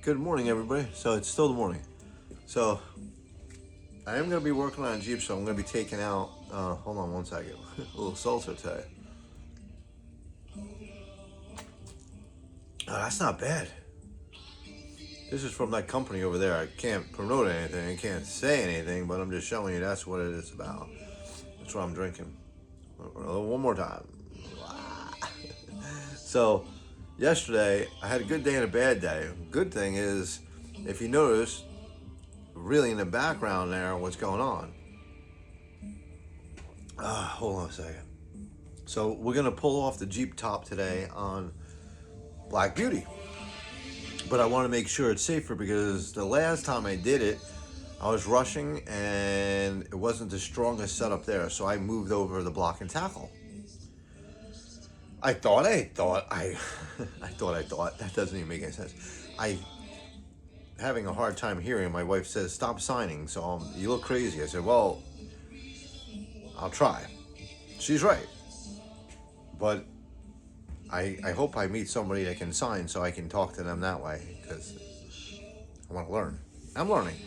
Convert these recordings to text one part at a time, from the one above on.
Good morning, everybody. So it's still the morning. So I am going to be working on a Jeep, so I'm going to be taking out, hold on one second, a little seltzer today. Oh, that's not bad. This is from that company over there. I can't promote anything, I can't say anything, but I'm just showing you that's what it is about. That's what I'm drinking. One more time. So yesterday, I had a good day and a bad day. Good thing is, if you notice, really in the background there, what's going on. Hold on a second. So we're gonna pull off the Jeep top today on Black Beauty, but I want to make sure it's safer because the last time I did it, I was rushing and it wasn't the strongest setup there, so I moved over the block and tackle. I thought I thought that doesn't even make any sense. I having a hard time hearing. My wife says stop signing, so you look crazy. I said, well, I'll try. She's right. But I hope I meet somebody that can sign so I can talk to them that way because I want to learn. I'm learning,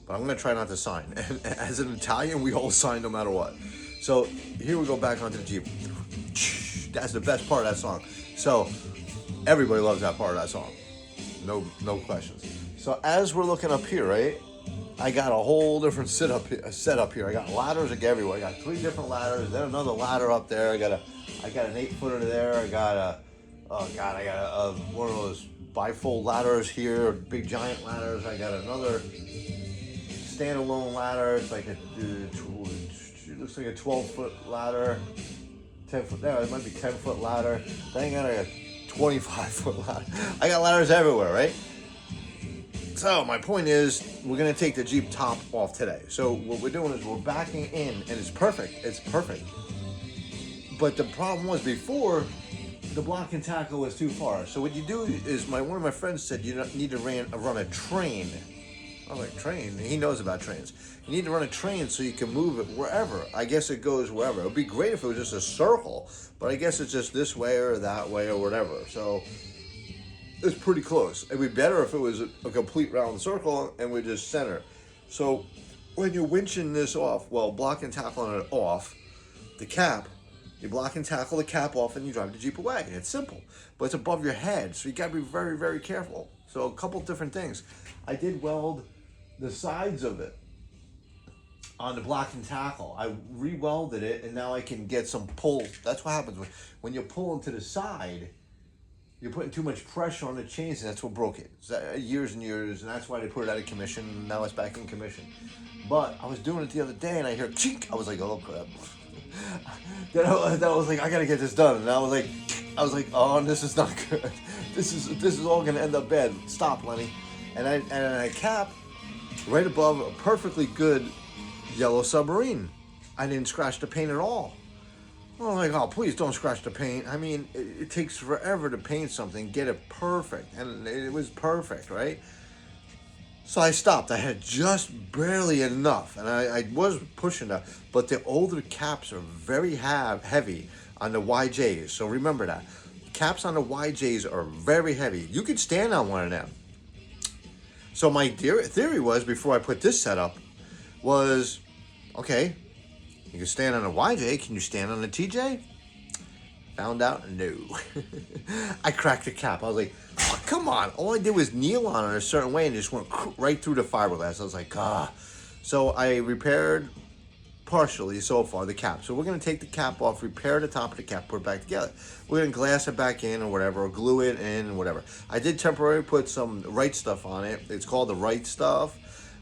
but I'm going to try not to sign. And as an Italian, we all sign no matter what. So here we go back onto the Jeep. That's the best part of that song. So everybody loves that part of that song. No questions. So as we're looking up here, right? I got a whole different setup here. I got ladders like everywhere. I got 3 different ladders, then another ladder up there. I got an 8-footer there. I got one of those bifold ladders here, big giant ladders. I got another standalone ladder. It's like it looks like a 12-foot ladder, 10-foot. There, it might be 10-foot ladder. Then I got a 25-foot ladder. I got ladders everywhere, right? So my point is, we're gonna take the Jeep top off today. So what we're doing is we're backing in, and it's perfect. It's perfect. But the problem was before, the block and tackle was too far. So what you do is, one of my friends said you need to run a train. I was like, train? He knows about trains. You need to run a train so you can move it wherever. I guess it goes wherever. It would be great if it was just a circle, but I guess it's just this way or that way or whatever. So it's pretty close. It'd be better if it was a complete round circle and we just center. So when you're winching this off, well, block and tackling it off, the cap, you block and tackle the cap off and you drive the Jeep away. It's simple, but it's above your head, so you gotta be very, very careful. So a couple different things. I did weld the sides of it on the block and tackle. I re-welded it, and now I can get some pull. That's what happens when you pull into the side. You're putting too much pressure on the chains, and that's what broke it. Years and years, and that's why they put it out of commission, and now it's back in commission. But I was doing it the other day, and I hear chink. I was like, oh crap. then I was like, I gotta get this done. And I was like, oh, this is not good. This is all gonna end up bad. Stop, Lenny. And I cap right above a perfectly good yellow submarine. I didn't scratch the paint at all. I'm like, oh, please don't scratch the paint. I mean, it takes forever to paint something, get it perfect. And it was perfect, right? So I stopped. I had just barely enough. And I was pushing that. But the older caps are very heavy on the YJs. So remember that. Caps on the YJs are very heavy. You could stand on one of them. So my theory was, before I put this setup, was, okay, you can stand on a YJ, can you stand on a TJ? Found out, no. I cracked the cap. I was like, oh, come on. All I did was kneel on it a certain way and it just went right through the fiberglass. I was like, ah. So I repaired partially so far the cap. So we're going to take the cap off, repair the top of the cap, put it back together. We're going to glass it back in or whatever, or glue it in or whatever. I did temporarily put some Right Stuff on it. It's called the Right Stuff.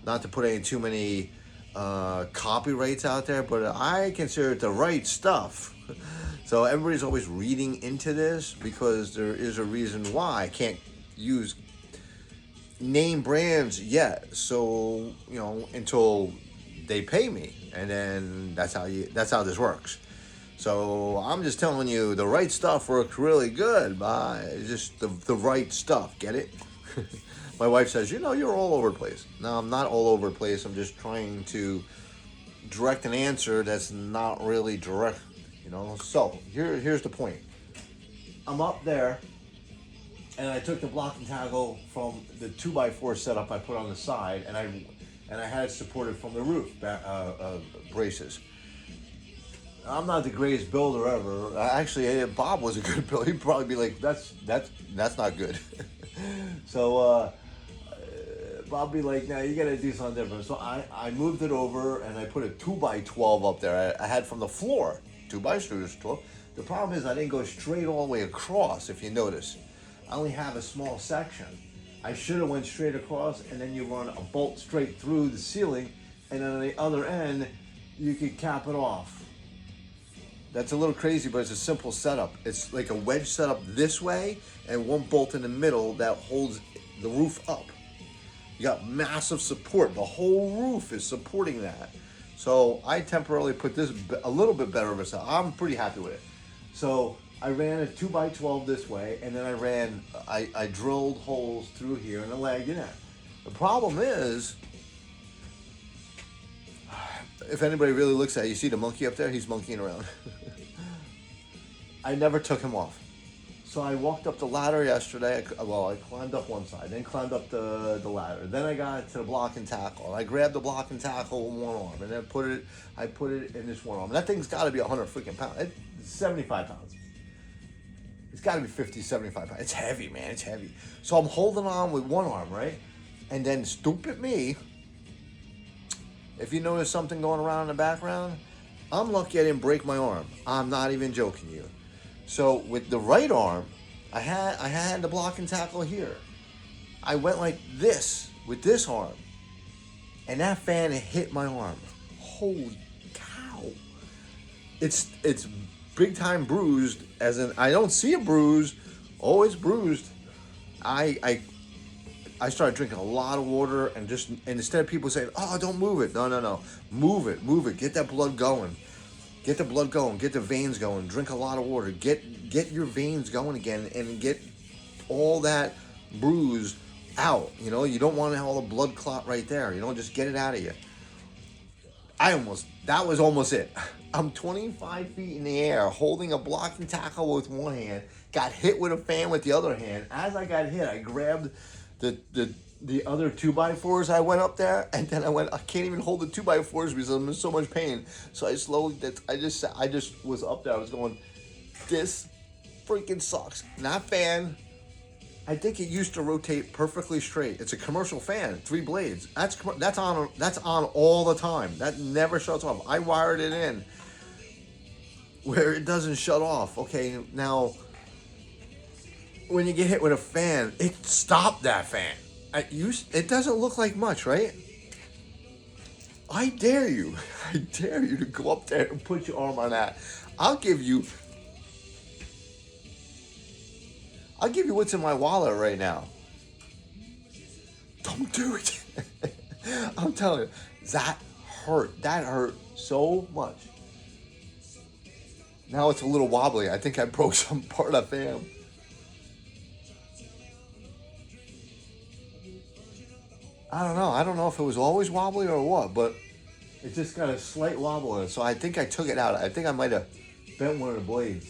Not to put any too many copyrights out there, but I consider it the right stuff. So everybody's always reading into this because there is a reason why I can't use name brands yet. So, until they pay me, and then that's how this works. So I'm just telling you, the Right Stuff works really good. Just the right stuff. Get it? My wife says, you're all over the place. No, I'm not all over the place. I'm just trying to direct an answer that's not really direct. So here's the point. I'm up there. and I took the block and tackle from the 2x4 setup I put on the side, and I had it supported from the roof braces. I'm not the greatest builder ever. Actually, Bob was a good builder. He'd probably be like, that's not good. So Bob be like, "Now you got to do something different." So I moved it over and I put a 2x12 up there. I had from the floor 2x12. The problem is I didn't go straight all the way across. If you notice, I only have a small section. I should have went straight across, and then you run a bolt straight through the ceiling, and then on the other end you could cap it off. That's a little crazy, but it's a simple setup. It's like a wedge setup this way and one bolt in the middle that holds the roof up. You got massive support. The whole roof is supporting that. So I temporarily put this a little bit better of a setup. I'm pretty happy with it. So I ran a 2x12 this way, and then I drilled holes through here and I lagged in it. The problem is, if anybody really looks at it, you see the monkey up there? He's monkeying around. I never took him off. So I walked up the ladder yesterday. I climbed up one side, then climbed up the ladder. Then I got to the block and tackle. I grabbed the block and tackle with one arm, and then I put it in this one arm. And that thing's got to be 100 freaking pounds. It's 75 pounds. It's got to be 50, 75 pounds. It's heavy, man. It's heavy. So I'm holding on with one arm, right? And then stupid me, if you notice something going around in the background, I'm lucky I didn't break my arm. I'm not even joking you. So with the right arm, I had the block and tackle here. I went like this with this arm, and that fan hit my arm. Holy cow! It's big time bruised. As in, I don't see a bruise. Oh, it's bruised. I started drinking a lot of water, and instead of people saying, "Oh, don't move it," no, move it, get that blood going. Get the blood going, get the veins going, drink a lot of water, get your veins going again, and get all that bruise out. You know, you don't want all the blood clot right there. You know, just get it out of you. That was almost it. I'm 25 feet in the air, holding a block and tackle with one hand, got hit with a fan with the other hand. As I got hit, I grabbed the other 2x4s. I went up there, and then I can't even hold the 2x4s because I'm in so much pain. So I just was up there. I was going, this freaking sucks. That fan, I think it used to rotate perfectly straight. It's a commercial fan, 3 blades. That's on all the time. That never shuts off. I wired it in where it doesn't shut off. Okay, now when you get hit with a fan, it stopped that fan. It doesn't look like much, right? I dare you to go up there and put your arm on that. I'll give you what's in my wallet right now. Don't do it. I'm telling you, that hurt so much. Now it's a little wobbly. I think I broke some part of the fan. I don't know if it was always wobbly or what, but it just got a slight wobble in it. So I think I took it out. I think I might have bent one of the blades.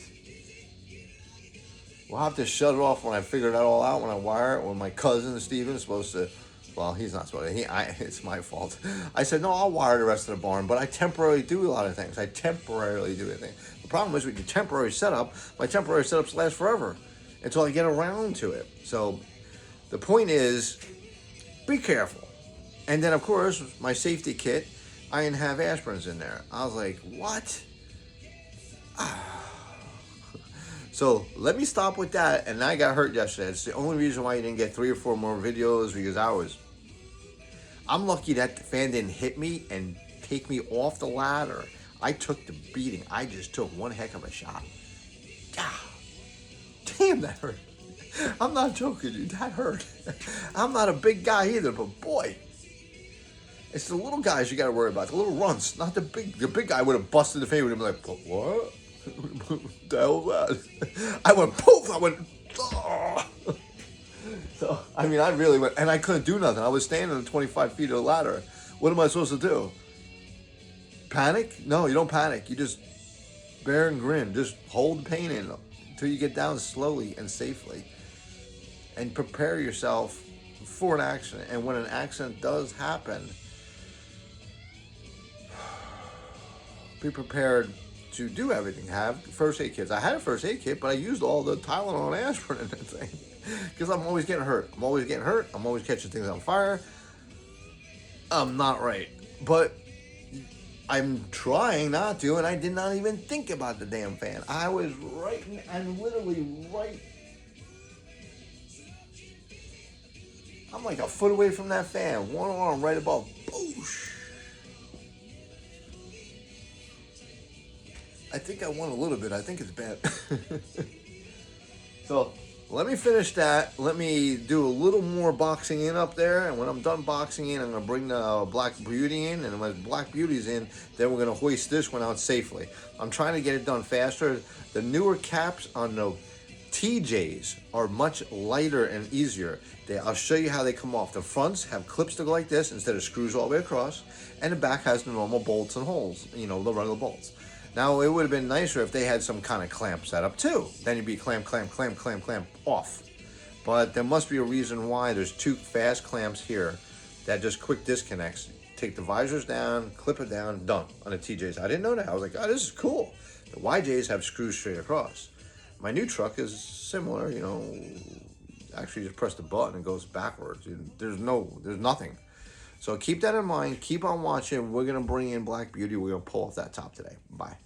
We'll have to shut it off when I figure that all out, when I wire it. When my cousin Steven is supposed to, well, he's not supposed to. It's my fault. I said, no, I'll wire the rest of the barn, but I temporarily do a lot of things. The problem is with your temporary setup, my temporary setups last forever until I get around to it. So the point is, be careful. And then, of course, my safety kit, I didn't have aspirins in there. I was like, what? So let me stop with that. And I got hurt yesterday. It's the only reason why you didn't get 3 or 4 more videos, because I'm lucky that the fan didn't hit me and take me off the ladder. I took the beating. I just took one heck of a shot. Damn, that hurt. I'm not joking, dude. That hurt. I'm not a big guy either, but boy, it's the little guys you got to worry about. The little runts, not the big. The big guy would have busted the face. Would have been like, what? What the hell was that? I went poof. I went. Oh. So I mean, I really went, and I couldn't do nothing. I was standing on 25 feet of the ladder. What am I supposed to do? Panic? No, you don't panic. You just bear and grin. Just hold the pain in until you get down slowly and safely. and prepare yourself for an accident. And when an accident does happen, be prepared to do everything. Have first aid kits. I had a first aid kit, but I used all the Tylenol and aspirin in that thing because I'm always getting hurt. I'm always getting hurt. I'm always catching things on fire. I'm not right, but I'm trying not to, and I did not even think about the damn fan. I was right, I'm literally right. I'm like a foot away from that fan. One arm right above. Boosh. I think I won a little bit. I think it's bad. So let me finish that. Let me do a little more boxing in up there. And when I'm done boxing in, I'm going to bring the Black Beauty in. And when Black Beauty's in, then we're going to hoist this one out safely. I'm trying to get it done faster. The newer caps on the TJs are much lighter and easier. I'll show you how they come off. The fronts have clips that go like this instead of screws all the way across. And the back has the normal bolts and holes, the regular bolts. Now, it would have been nicer if they had some kind of clamp setup too. Then you'd be clamp off. But there must be a reason why there's two fast clamps here that just quick disconnects. Take the visors down, clip it down, done on the TJs. I didn't know that. I was like, oh, this is cool. The YJs have screws straight across. My new truck is similar, actually just press the button and it goes backwards. There's nothing. So keep that in mind. Keep on watching. We're going to bring in Black Beauty. We're going to pull off that top today. Bye.